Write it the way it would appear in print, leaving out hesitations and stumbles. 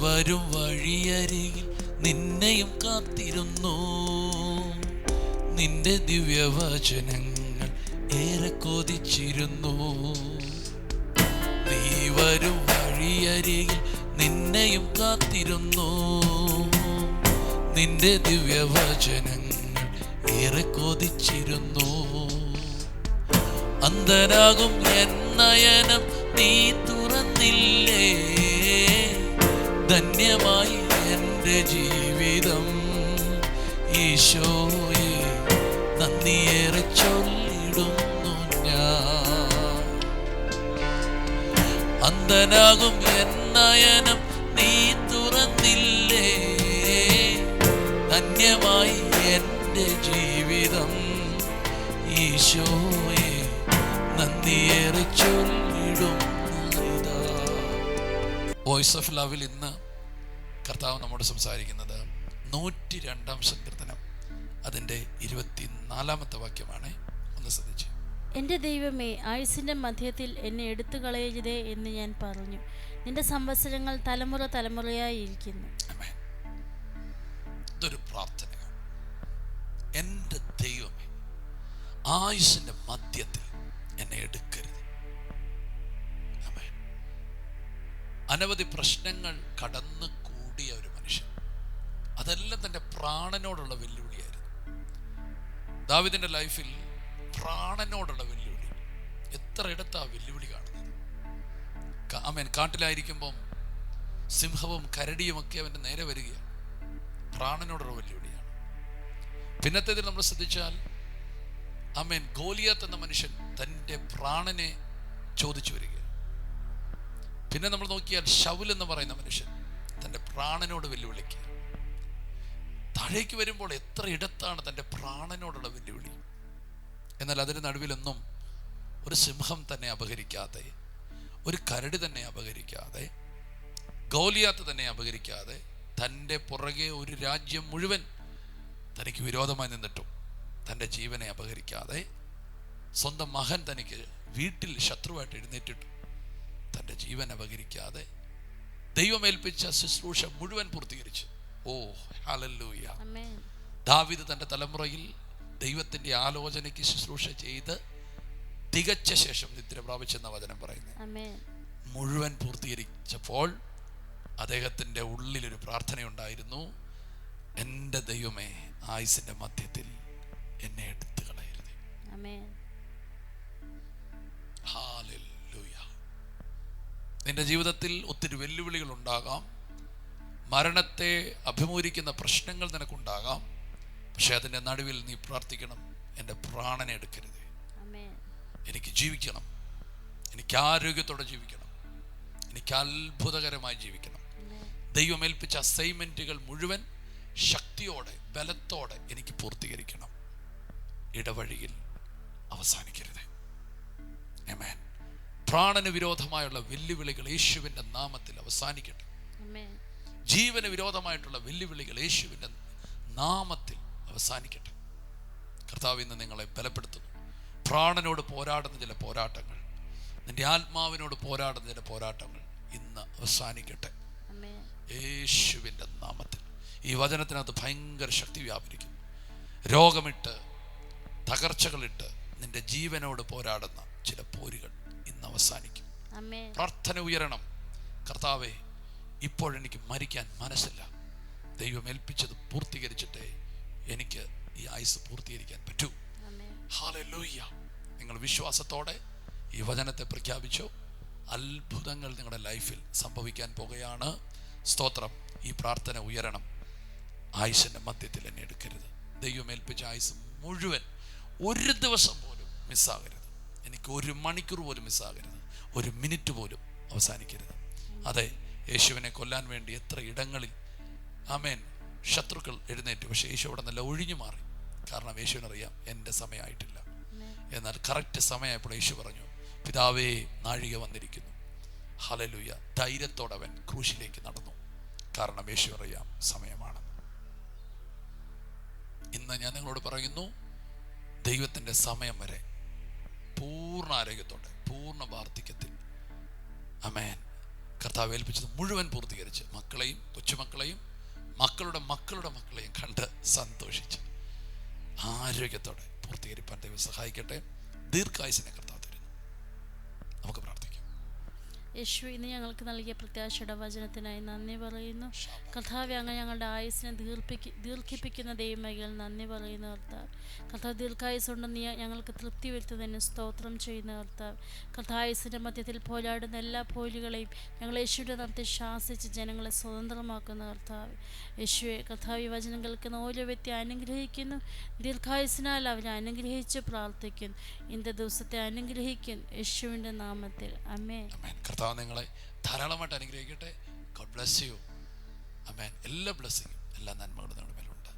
വരും വഴിയരികിൽ നിന്നെയും കാത്തിരുന്നു. നിന്റെ ദിവ്യവചനങ്ങൾ ഏറെ കൊതിച്ചിരുന്നു. നീ വരും വഴിയരികിൽ നിന്നെയും കാത്തിരുന്നു. നിന്റെ ദിവ്യവചനങ്ങൾ ഏറെ കൊതിച്ചിരുന്നു. അന്ധനാകും എൻ നയനം നീ തുറന്നില്ലേ. ധന്യമായി എൻ്റെ ജീവിതം. ഈശോയെ നന്ദിയേറെ ചൊല്ലിടുന്നു ഞാൻ. അന്ധനാകും എൻ നയനം നീ തുറന്നില്ലേ. ധന്യമായി എൻ്റെ ജീവിതം. ഈശോയെ നന്ദിയേറെ ചൊല്ലിടുന്നു ഇതാ. വോയിസ് ഓഫ് ലവിൽ ഇന്ന് കർത്താവ് നമ്മോട് സംസാരിക്കുന്നത് 102-ാം സങ്കീർത്തനം അതിൻ്റെ 24-ാമത്തെ വാക്യമാണ്. ഒന്ന് ശ്രദ്ധിച്ച്. എൻ്റെ ദൈവമേ, ആയുസ്സിൻ്റെ മധ്യത്തിൽ എന്നെ എടുത്തു കളയരുതേ എന്ന് ഞാൻ പറഞ്ഞു. നിന്റെ സംവത്സരങ്ങൾ തലമുറ തലമുറയായി ഇരിക്കുന്നു. ഇതൊരു പ്രാർത്ഥനയാണ്. എൻ്റെ ദൈവമേ, ആയുസ്സിൻ്റെ മധ്യത്തിൽ എന്നെ എടുക്കരുത്. അനവധി പ്രശ്നങ്ങൾ കടന്നു കൂടിയ ഒരു മനുഷ്യൻ. അതെല്ലാം തൻ്റെ പ്രാണനോടുള്ള വെല്ലുവിളിയായിരുന്നു. ദാവീദിന്റെ ലൈഫിൽ പ്രാണനോടുള്ള വെല്ലുവിളി. എത്ര ഇടത്താ വെല്ലുവിളി കാണുന്നത്. കാട്ടിലായിരിക്കുമ്പം സിംഹവും കരടിയും ഒക്കെ അവൻ്റെ നേരെ വരികയാണ്. പ്രാണനോടുള്ള വെല്ലുവിളിയാണ്. പിന്നത്തേതിൽ നമ്മൾ ശ്രദ്ധിച്ചാൽ ഗോലിയാത്ത് എന്ന മനുഷ്യൻ തൻ്റെ പ്രാണനെ ചോദിച്ചു വരികയാണ്. പിന്നെ നമ്മൾ നോക്കിയാൽ ശൗൽ എന്ന് പറയുന്ന മനുഷ്യൻ തൻ്റെ പ്രാണനോട് വെല്ലുവിളിക്കുക. താഴേക്ക് വരുമ്പോൾ എത്ര ഇടത്താണ് തൻ്റെ പ്രാണനോടുള്ള വെല്ലുവിളി. എന്നാൽ അതിന് നടുവിലൊന്നും ഒരു സിംഹം തന്നെ അപഹരിക്കാതെ, ഒരു കരടി തന്നെ അപഹരിക്കാതെ, ഗോലിയാത്ത് തന്നെ അപഹരിക്കാതെ, തൻ്റെ പുറകെ ഒരു രാജ്യം മുഴുവൻ തനിക്ക് വിരോധമായി നിന്നിട്ടും തൻ്റെ ജീവനെ അപഹരിക്കാതെ, സ്വന്തം മകൻ തനിക്ക് വീട്ടിൽ ശത്രുവായിട്ട് എഴുന്നേറ്റിട്ടും തൻ്റെ ജീവൻ അപഹരിക്കാതെ ദൈവമേൽപ്പിച്ച ശുശ്രൂഷ മുഴുവൻ പൂർത്തീകരിച്ചു. ഓ ഹല്ലേലൂയ. ദാവീദ് തൻ്റെ തലമുറയിൽ ദൈവത്തിൻ്റെ ആലോചനയ്ക്ക് ശുശ്രൂഷ ചെയ്ത് തികച്ച ശേഷം നിദ്ര പ്രാപിച്ചെന്ന വചനം പറയുന്നത്. മുഴുവൻ പൂർത്തീകരിച്ചപ്പോൾ അദ്ദേഹത്തിൻ്റെ ഉള്ളിലൊരു പ്രാർത്ഥനയുണ്ടായിരുന്നു. എൻ്റെ ദൈവമേ, ആയുസ്സിൻ്റെ മധ്യത്തിൽ എന്നെ എടുത്തു കളയരുത്. ഹല്ലേലൂയ. നിന്റെ ജീവിതത്തിൽ ഒത്തിരി വെല്ലുവിളികൾ ഉണ്ടാകാം. മരണത്തെ അഭിമുഖീകരിക്കുന്ന പ്രശ്നങ്ങൾ നിനക്കുണ്ടാകാം. പക്ഷെ അതിൻ്റെ നടുവിൽ നീ പ്രാർത്ഥിക്കണം, എൻ്റെ പ്രാണനെ എടുക്കരുത്. എനിക്ക് ജീവിക്കണം, എനിക്ക് ആരോഗ്യത്തോടെ ജീവിക്കണം, എനിക്ക് അത്ഭുതകരമായി ജീവിക്കണം. ദൈവം ഏൽപ്പിച്ച അസൈൻമെൻറ്റുകൾ മുഴുവൻ ശക്തിയോടെ ബലത്തോടെ എനിക്ക് പൂർത്തീകരിക്കണം. ഇടവഴിയിൽ അവസാനിക്കരുത്. ആമേൻ. പ്രാണന് വിരോധമായുള്ള വെല്ലുവിളികൾ യേശുവിൻ്റെ നാമത്തിൽ അവസാനിക്കട്ടെ. ജീവന് വിരോധമായിട്ടുള്ള വെല്ലുവിളികൾ യേശുവിൻ്റെ നാമത്തിൽ അവസാനിക്കട്ടെ. കർത്താവ് ഇന്ന് നിങ്ങളെ ബലപ്പെടുത്തുന്നു. പ്രാണനോട് പോരാടുന്ന ചില പോരാട്ടങ്ങൾ, നിന്റെ ആത്മാവിനോട് പോരാടുന്ന ചില പോരാട്ടങ്ങൾ ഇന്ന് അവസാനിക്കട്ടെ യേശുവിൻ്റെ നാമത്തിൽ. ഈ വചനത്തിനകത്ത് ഭയങ്കര ശക്തി വ്യാപരിക്കും. രോഗമിട്ട് തകർച്ചകളിട്ട് നിന്റെ ജീവനോട് പോരാടുന്ന ചില പോരുകൾ ഇന്ന് അവസാനിക്കും. പ്രാർത്ഥന ഉയരണം. കർത്താവേ, ഇപ്പോഴെനിക്ക് മരിക്കാൻ മനസ്സില്ല. ദൈവം ഏൽപ്പിച്ചത് പൂർത്തീകരിച്ചിട്ടേ എനിക്ക് ഈ ആയുസ് പൂർത്തീകരിക്കാൻ പറ്റൂ. ഹല്ലേലൂയ. നിങ്ങൾ വിശ്വാസത്തോടെ ഈ വചനത്തെ പ്രഖ്യാപിച്ചു. അത്ഭുതങ്ങൾ നിങ്ങളുടെ ലൈഫിൽ സംഭവിക്കാൻ പോകുകയാണ്. സ്തോത്രം. ഈ പ്രാർത്ഥന ഉയരണം. ആയുസിൻ്റെ മധ്യത്തിൽ എന്നെ എടുക്കരുത്. ദൈവം ഏൽപ്പിച്ച ആയുസ് മുഴുവൻ ഒരു ദിവസം പോലും മിസ്സാകരുത്. എനിക്ക് ഒരു മണിക്കൂർ പോലും മിസ്സാകരുത്. ഒരു മിനിറ്റ് പോലും അവസാനിക്കരുത്. അതെ, യേശുവിനെ കൊല്ലാൻ വേണ്ടി എത്ര ഇടങ്ങളിൽ ശത്രുക്കൾ എഴുന്നേറ്റു. പക്ഷേ യേശു അവിടെ നല്ല ഒഴിഞ്ഞു മാറി. കാരണം യേശുവിനറിയാം എൻ്റെ സമയമായിട്ടില്ല. എന്നാൽ കറക്റ്റ് സമയമായപ്പോൾ യേശു പറഞ്ഞു, പിതാവേ, നാഴിക വന്നിരിക്കുന്നു. ഹല്ലേലൂയ. ധൈര്യത്തോടെ അവൻ ക്രൂശിലേക്ക് നടന്നു. കാരണം യേശു അറിയാം സമയമാണ്. ഇന്ന് ഞാൻ നിങ്ങളോട് പറയുന്നു, ദൈവത്തിൻ്റെ സമയം വരെ പൂർണ്ണ ആരോഗ്യത്തോടെ, പൂർണ്ണ വാർദ്ധക്യത്തിൽ, ആമേൻ, കർത്താവ് ഏൽപ്പിച്ചത് മുഴുവൻ പൂർത്തീകരിച്ച് മക്കളെയും കൊച്ചുമക്കളെയും മക്കളുടെ മക്കളുടെ മക്കളെയും കണ്ട് സന്തോഷിച്ച് ആരോഗ്യത്തോടെ പൂർത്തീകരിപ്പാൻ ദൈവം സഹായിക്കട്ടെ. ദീർഘായുസിനെ കർത്താവ് തരുന്നു. നമുക്ക് പ്രാർത്ഥിക്കാം. യേശു ഇന്ന് ഞങ്ങൾക്ക് നൽകിയ പ്രത്യാശയുടെ വചനത്തിനായി നന്ദി പറയുന്നു. കർത്താവെ, അങ്ങ് ഞങ്ങളുടെ ആയുസ്സിനെ ദീർഘിപ്പിക്കുന്ന ദൈവമേകൾ നന്ദി പറയുന്ന കർത്താവ്. കർത്താവ്, ദീർഘായുസുകൊണ്ട് നീ ഞങ്ങൾക്ക് തൃപ്തി വരുത്തുന്നതിന് സ്തോത്രം ചെയ്യുന്ന കർത്താവ്. കർത്തായുസിൻ്റെ മധ്യത്തിൽ പോരാടുന്ന എല്ലാ പോരുകളെയും ഞങ്ങൾ യേശുവിൻ്റെ നാമത്തിൽ ശാസിച്ച് ജനങ്ങളെ സ്വതന്ത്രമാക്കുന്ന കർത്താവ്. യേശുവെ, കർത്താവ് ഈ വചനം കേൾക്കുന്ന ഓരോ വ്യക്തി അനുഗ്രഹിക്കുന്നു. ദീർഘായുസിനാൽ അവരെ അനുഗ്രഹിച്ച് പ്രാർത്ഥിക്കുന്നു. ഇന്നത്തെ ദിവസത്തെ അനുഗ്രഹിക്കുന്നു യേശുവിൻ്റെ നാമത്തിൽ. ആമേൻ. കർത്താവ് നിങ്ങളെ ധാരാളമായിട്ട് അനുഗ്രഹിക്കട്ടെ. God bless you. ആമേൻ. എല്ലാ ബ്ലെസ്സിങ്ങും എല്ലാ നന്മകളും നിങ്ങളുടെ മേലുണ്ട്.